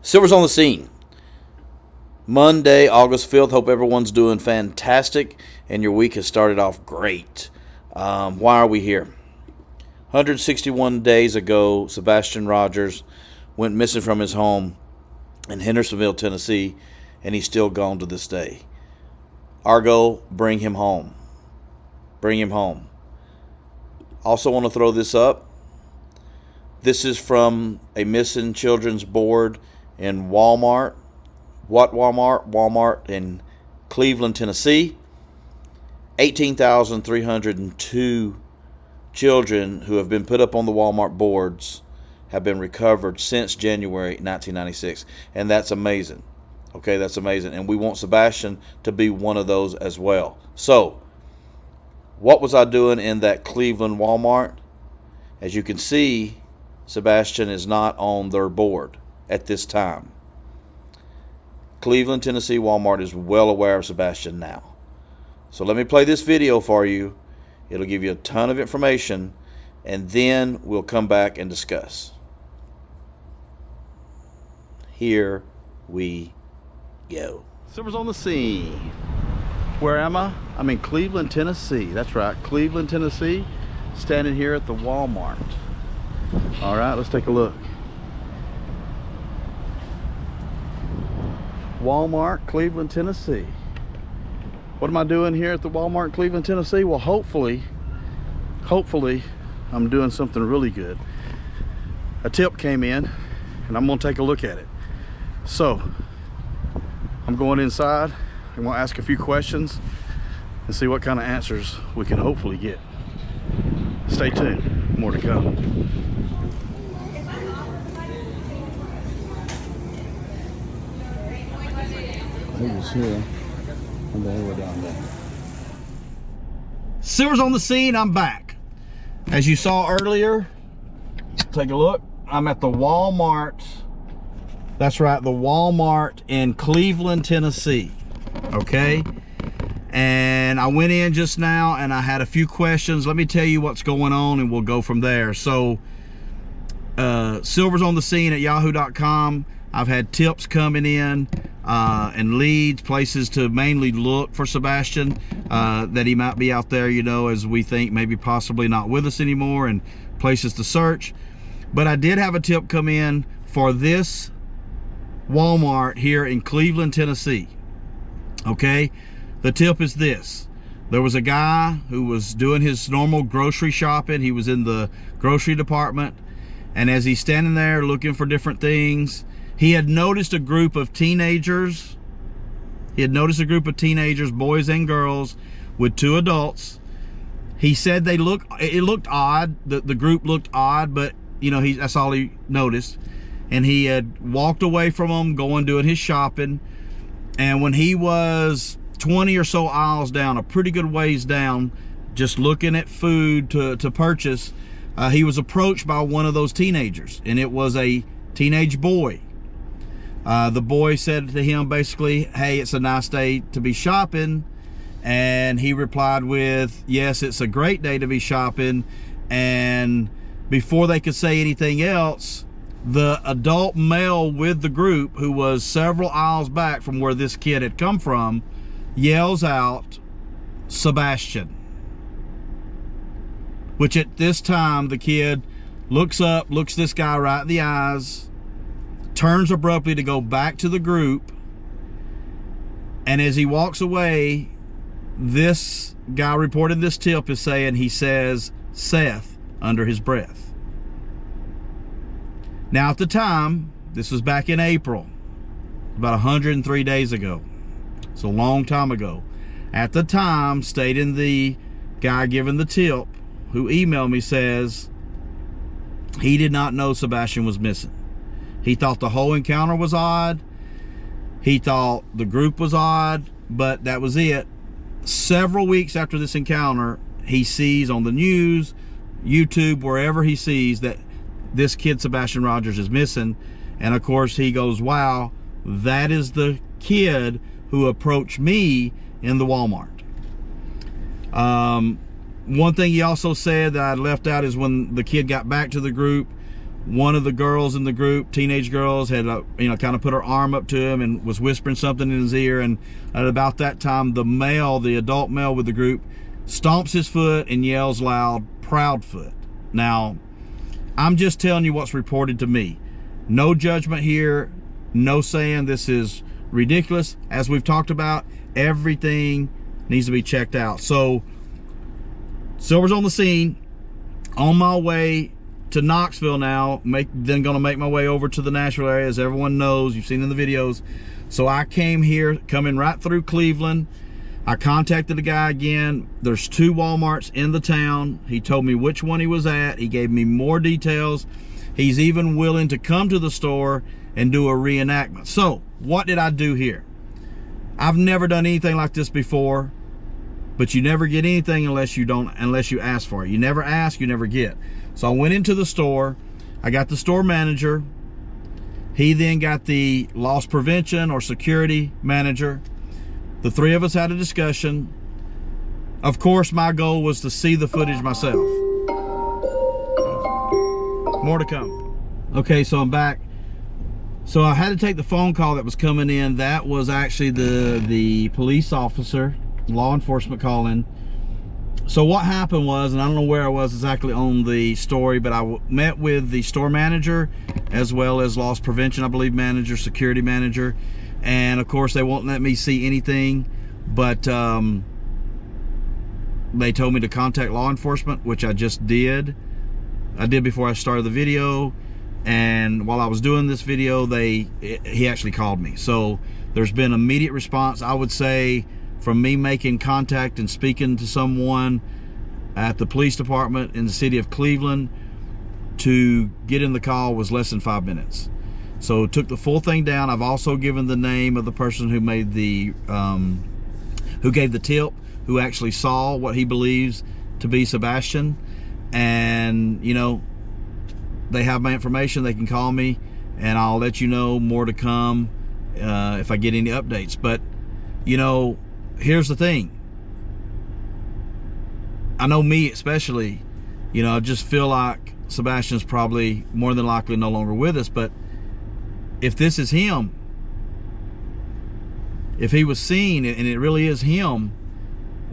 Silver's on the scene. Monday, August 5th. Hope everyone's doing fantastic and your week has started off great. Why are we here? 161 days ago, Sebastian Rogers went missing from his home in Hendersonville, Tennessee, and he's still gone to this day. Our goal, bring him home. Bring him home. Also want to throw this up. This is from a missing children's board in Walmart. What Walmart? Walmart in Cleveland, Tennessee. 18,302 children who have been put up on the Walmart boards have been recovered since January 1996. And that's amazing. Okay, that's amazing. And we want Sebastian to be one of those as well. So, what was I doing in that Cleveland Walmart? As you can see, Sebastian is not on their board at this time. Cleveland, Tennessee Walmart is well aware of Sebastian now. So let me play this video for you. It'll give you a ton of information, and then we'll come back and discuss. Here we go. Silver's on the scene. Where am I? I'm in Cleveland, Tennessee. That's right, Cleveland, Tennessee. Standing here at the Walmart. All right, let's take a look. Walmart, Cleveland, Tennessee. What am I doing here at the Walmart, Cleveland, Tennessee? Well, hopefully, I'm doing something really good. A tip came in, and I'm gonna take a look at it. So, I'm going inside. I'm gonna ask a few questions and see what kind of answers we can hopefully get. Stay tuned, more to come. He was here, and they were down there. Silver's on the scene, I'm back. As you saw earlier, take a look. I'm at the Walmart. That's right, the Walmart in Cleveland, Tennessee. Okay? And I went in just now and I had a few questions. Let me tell you what's going on and we'll go from there. So, Silver's on the scene at yahoo.com. I've had tips coming in and leads, places to mainly look for Sebastian, that he might be out there, you know, as we think maybe possibly not with us anymore, and places to search. But I did have a tip come in for this Walmart here in Cleveland, Tennessee. Okay, the tip is this. There was a guy who was doing his normal grocery shopping. He was in the grocery department, and as he's standing there looking for different things, he had noticed a group of teenagers. He had noticed a group of teenagers, boys and girls, with two adults. He said it looked odd. The group looked odd, but you know, that's all he noticed. And he had walked away from them, doing his shopping. And when he was 20 or so aisles down, a pretty good ways down, just looking at food to purchase, he was approached by one of those teenagers, and it was a teenage boy. The boy said to him basically, "Hey, it's a nice day to be shopping." And he replied with, "Yes, it's a great day to be shopping." And before they could say anything else, the adult male with the group, who was several aisles back from where this kid had come from, yells out, "Sebastian." Which at this time, the kid looks up, looks this guy right in the eyes, turns abruptly to go back to the group, and as he walks away, this guy reported this tip is saying, he says Seth under his breath. Now at the time, this was back in April, about 103 days ago. It's a long time ago. At the time, stating the guy giving the tip, who emailed me, says he did not know Sebastian was missing. He thought the whole encounter was odd. He thought the group was odd, but that was it. Several weeks after this encounter, he sees on the news, YouTube, wherever he sees that this kid Sebastian Rogers is missing. And of course he goes, "Wow, that is the kid who approached me in the Walmart." One thing he also said that I left out is when the kid got back to the group, one of the girls in the group, teenage girls, had kind of put her arm up to him and was whispering something in his ear. And at about that time, the adult male with the group, stomps his foot and yells loud, "Proudfoot." Now, I'm just telling you what's reported to me. No judgment here. No saying this is ridiculous. As we've talked about, everything needs to be checked out. So, Silver's on the scene. On my way to Knoxville now. Then going to make my way over to the Nashville area, as everyone knows. You've seen in the videos. So I came here, coming right through Cleveland. I contacted the guy again. There's 2 Walmarts in the town. He told me which one he was at. He gave me more details. He's even willing to come to the store and do a reenactment. So what did I do here? I've never done anything like this before, but you never get anything unless you ask for it. You never ask, you never get. So I went into the store. I got the store manager. He then got the loss prevention or security manager. The 3 of us had a discussion. Of course, my goal was to see the footage myself. More to come. Okay, so I'm back. So I had to take the phone call that was coming in. That was actually the police officer, law enforcement calling. So what happened was, and I don't know where I was exactly on the story, but I met with the store manager as well as loss prevention, I believe, manager, security manager. And of course, they won't let me see anything, but they told me to contact law enforcement, which I just did. I did before I started the video. And while I was doing this video, he actually called me. So there's been immediate response. I would say from me making contact and speaking to someone at the police department in the city of Cleveland to get in the call was less than 5 minutes. So took the full thing down. I've also given the name of the person who made who gave the tip, who actually saw what he believes to be Sebastian. And, they have my information. They can call me, and I'll let you know more to come if I get any updates. But, here's the thing. I know me especially, I just feel like Sebastian's probably more than likely no longer with us. But if this is him, if he was seen and it really is him,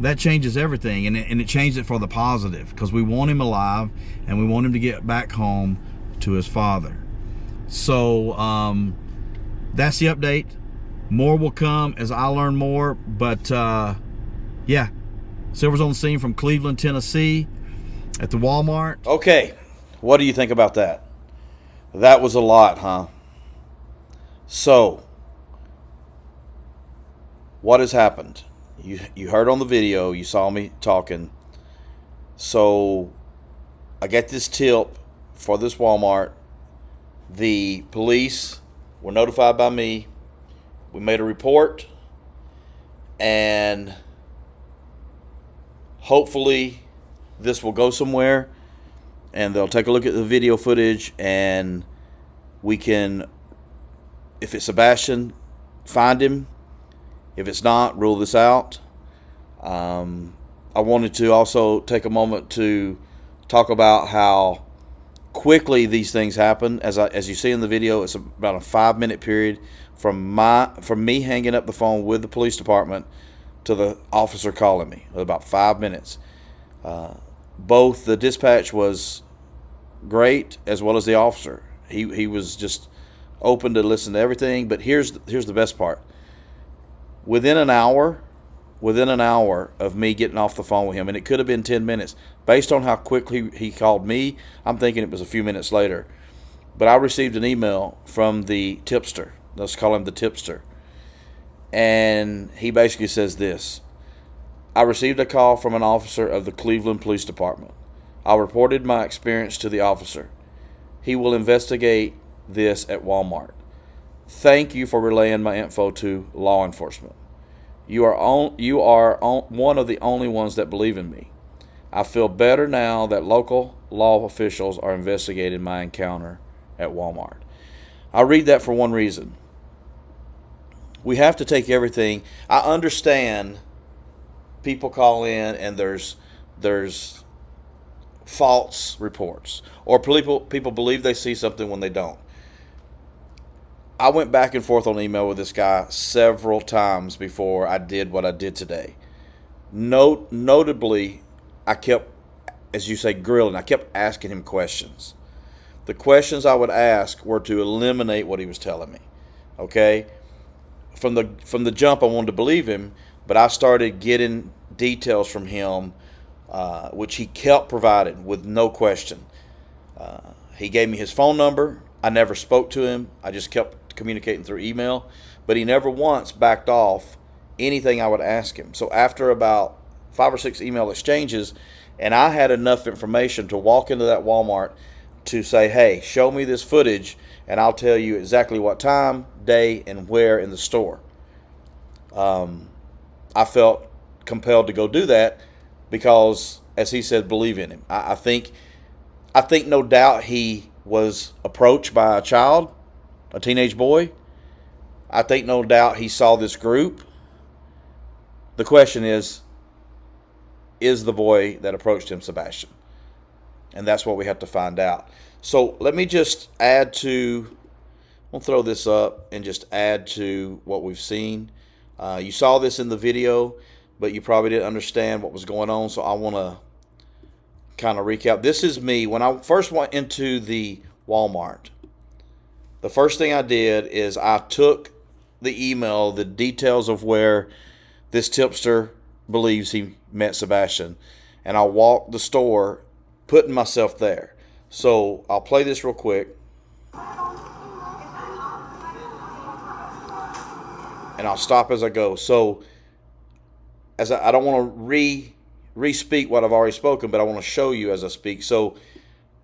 that changes everything, and it changed it for the positive, because we want him alive and we want him to get back home to his father. So that's the update. More will come as I learn more, but yeah, Silver's on the scene from Cleveland, Tennessee at the Walmart. Okay, what do you think about that? That was a lot, huh? So what has happened? You heard on the video, you saw me talking. So I got this tip for this Walmart. The police were notified by me. We made a report, and hopefully this will go somewhere, and they'll take a look at the video footage, and we can, if it's Sebastian, find him. If it's not, rule this out. I wanted to also take a moment to talk about how quickly these things happen. As you see in the video, it's about a 5-minute period from me hanging up the phone with the police department to the officer calling me. About 5 minutes. Both the dispatch was great as well as the officer. He was just open to listen to everything. But here's the best part. Within an hour of me getting off the phone with him, and it could have been 10 minutes, based on how quickly he called me, I'm thinking it was a few minutes later. But I received an email from the tipster. Let's call him the tipster. And he basically says this: I received a call from an officer of the Cleveland Police Department. I reported my experience to the officer. He will investigate this at Walmart. Thank you for relaying my info to law enforcement. You are one of the only ones that believe in me. I feel better now that local law officials are investigating my encounter at Walmart. I read that for one reason. We have to take everything. I understand people call in and there's false reports, or people believe they see something when they don't. I went back and forth on email with this guy several times before I did what I did today. Notably, I kept, as you say, grilling. I kept asking him questions. The questions I would ask were to eliminate what he was telling me. Okay? From the jump, I wanted to believe him, but I started getting details from him, which he kept providing with no question. He gave me his phone number. I never spoke to him. I just kept communicating through email, but he never once backed off anything I would ask him. So after about 5 or 6 email exchanges, and I had enough information to walk into that Walmart to say, hey, show me this footage, and I'll tell you exactly what time, day, and where in the store. I felt compelled to go do that because, as he said, believe in him. I think no doubt he was approached by a child, a teenage boy. I think no doubt he saw this group. The question is the boy that approached him Sebastian? And that's what we have to find out. So let me just add to, I'll throw this up and just add to what we've seen. You saw this in the video, but you probably didn't understand what was going on, so I want to kind of recap. This is me. When I first went into the Walmart, the first thing I did is I took the email, the details of where this tipster believes he met Sebastian, and I walked the store putting myself there. So I'll play this real quick, and I'll stop as I go. So as I don't want to re-speak what I've already spoken, but I want to show you as I speak. So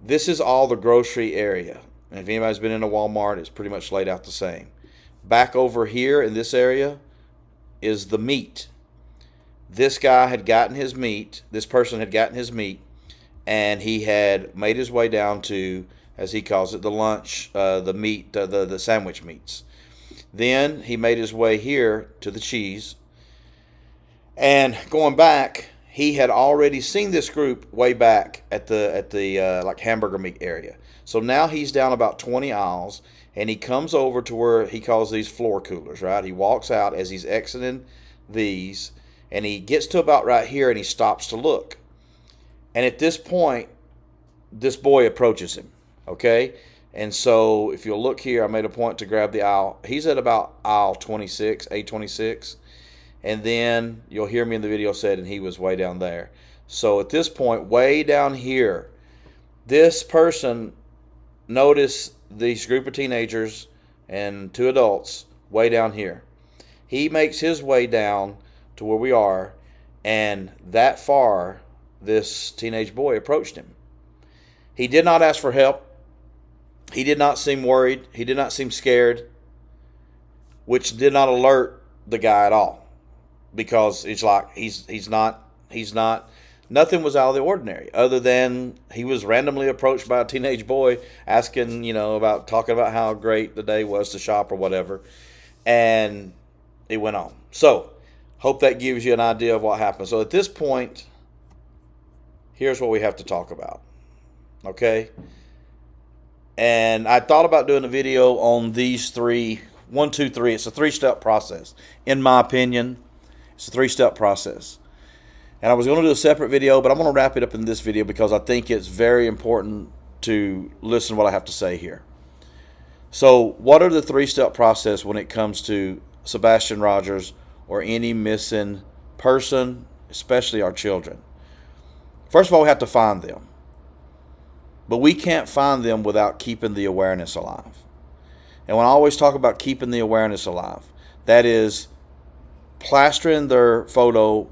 this is all the grocery area. And if anybody's been in a Walmart, it's pretty much laid out the same. Back over here in this area is the meat. This guy had gotten his meat. This person had gotten his meat, and he had made his way down to, as he calls it, the lunch, the meat, the sandwich meats. Then he made his way here to the cheese. And going back, he had already seen this group way back at the like hamburger meat area. So now he's down about 20 aisles, and he comes over to where he calls these floor coolers, right? He walks out as he's exiting these, and he gets to about right here, and he stops to look. And at this point, this boy approaches him, okay? And so if you'll look here, I made a point to grab the aisle. He's at about aisle 26, A26. And then you'll hear me in the video said, and he was way down there. So at this point, way down here, this person noticed these group of teenagers and 2 adults way down here. He makes his way down to where we are, and that far, this teenage boy approached him. He did not ask for help. He did not seem worried. He did not seem scared, which did not alert the guy at all, because it's like he's not, nothing was out of the ordinary other than he was randomly approached by a teenage boy asking, talking about how great the day was to shop or whatever, and it went on. So hope that gives you an idea of what happened. So at this point, here's what we have to talk about, okay? And I thought about doing a video on these 3, 1, 2, 3. It's a 3-step process. In my opinion, it's a 3-step process. And I was going to do a separate video, but I'm going to wrap it up in this video because I think it's very important to listen to what I have to say here. So what are the 3-step process when it comes to Sebastian Rogers or any missing person, especially our children? First of all, we have to find them. But we can't find them without keeping the awareness alive. And when I always talk about keeping the awareness alive, that is plastering their photo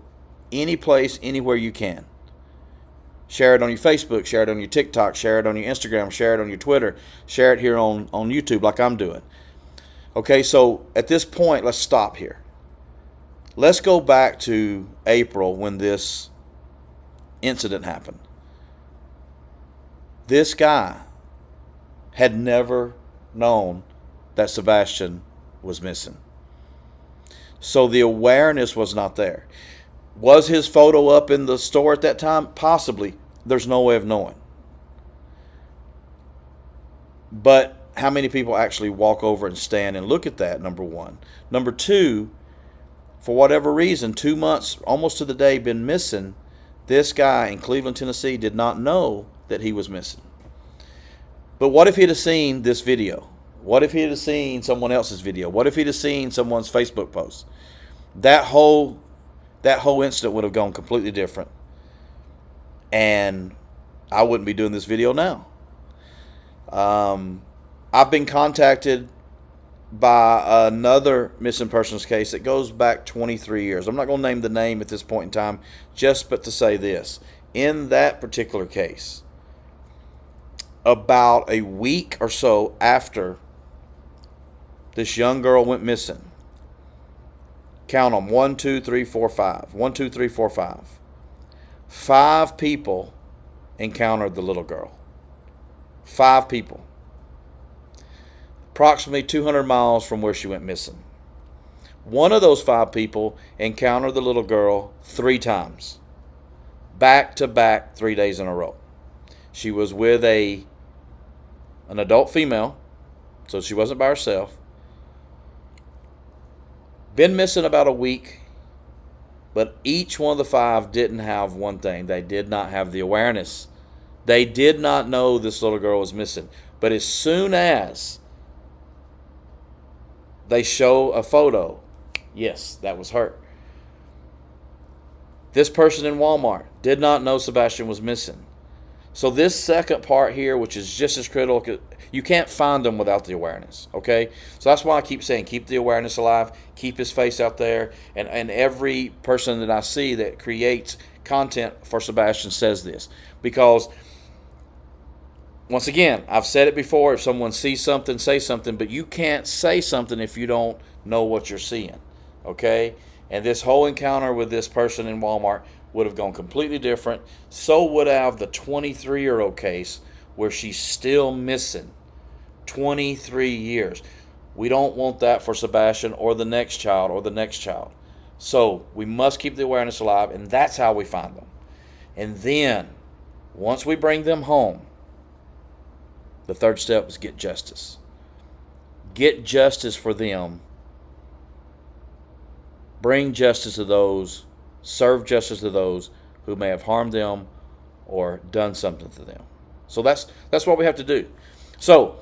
any place, anywhere you can. Share it on your Facebook, share it on your TikTok, share it on your Instagram, share it on your Twitter, share it here on YouTube like I'm doing. Okay, so at this point, let's stop here. Let's go back to April when this incident happened. This guy had never known that Sebastian was missing. So the awareness was not there. Was his photo up in the store at that time? Possibly. there's no way of knowing. But how many people actually walk over and stand and look at that, number one. Number two, for whatever reason, 2 months, almost to the day, been missing, this guy in Cleveland, Tennessee did not know that he was missing. But what if he'd have seen this video? What if he'd have seen someone else's video? What if he'd have seen someone's Facebook post? That whole incident would have gone completely different. And I wouldn't be doing this video now. I've been contacted by another missing persons case that goes back 23 years. I'm not going to name the name at this point in time, just but to say this. In that particular case, about a week or so after this young girl went missing, count them, 1, 2, 3, 4, 5. 1, 2, 3, 4, 5. 5 people encountered the little girl. 5 people. Approximately 200 miles from where she went missing. One of those 5 people encountered the little girl 3 times. Back to back, 3 days in a row. She was with an adult female, so she wasn't by herself. Been missing about a week, but each one of the 5 didn't have one thing. They did not have the awareness. They did not know this little girl was missing. But as soon as they show a photo, yes, that was her. This person in Walmart did not know Sebastian was missing. So this second part here, which is just as critical, you can't find them without the awareness, okay? So that's why I keep saying keep the awareness alive, keep his face out there, and every person that I see that creates content for Sebastian says this. Because, once again, I've said it before, if someone sees something, say something, but you can't say something if you don't know what you're seeing, okay? And this whole encounter with this person in Walmart would have gone completely different. So would have the 23-year-old case where she's still missing 23 years. We don't want that for Sebastian or the next child or the next child. So we must keep the awareness alive, and that's how we find them. And then, once we bring them home, the third step is get justice. Get justice for them. Bring justice to those, serve justice to those who may have harmed them or done something to them. So that's what we have to do. So,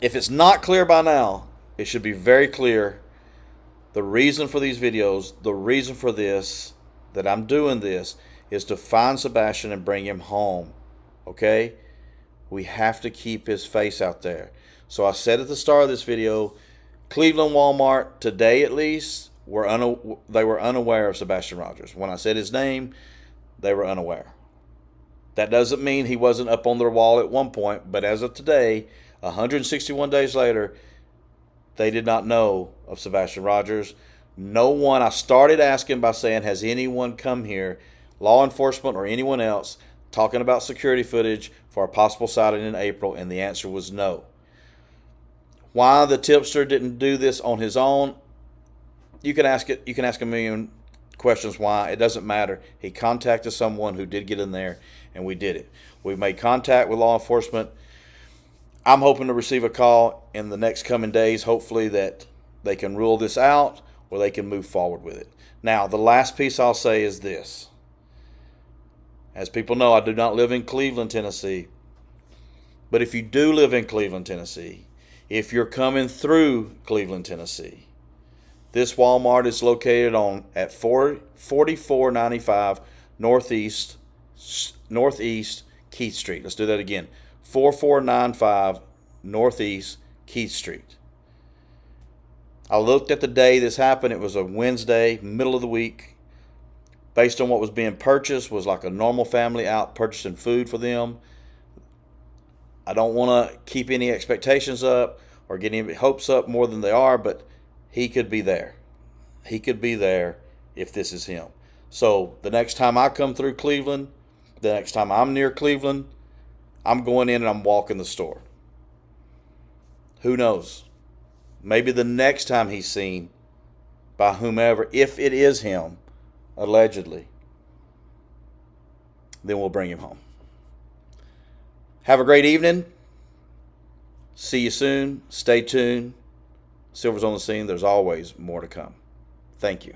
if it's not clear by now, it should be very clear. The reason for these videos, the reason for this, that I'm doing this, is to find Sebastian and bring him home. Okay? We have to keep his face out there. So I said at the start of this video, Cleveland Walmart, today at least, they were unaware of Sebastian Rogers. When I said his name, they were unaware. That doesn't mean he wasn't up on their wall at one point, but as of today, 161 days later, they did not know of Sebastian Rogers. No one, I started asking by saying, has anyone come here, law enforcement or anyone else, talking about security footage for a possible sighting in April, and the answer was no. Why the tipster didn't do this on his own, you can ask a million questions why. It doesn't matter. He contacted someone who did get in there, and we did it. We made contact with law enforcement. I'm hoping to receive a call in the next coming days, hopefully that they can rule this out or they can move forward with it. Now, the last piece I'll say is this. As people know, I do not live in Cleveland, Tennessee. But if you do live in Cleveland, Tennessee, if you're coming through Cleveland, Tennessee, this Walmart is located at 4495 Northeast Keith Street. Let's do that again. 4495 Northeast Keith Street. I looked at the day this happened. It was a Wednesday, middle of the week. Based on what was being purchased, was like a normal family out purchasing food for them. I don't want to keep any expectations up or get any hopes up more than they are, but he could be there. He could be there if this is him. So the next time I come through Cleveland, the next time I'm near Cleveland, I'm going in and I'm walking the store. Who knows? Maybe the next time he's seen by whomever, if it is him, allegedly, then we'll bring him home. Have a great evening. See you soon. Stay tuned. Silver's on the scene. There's always more to come. Thank you.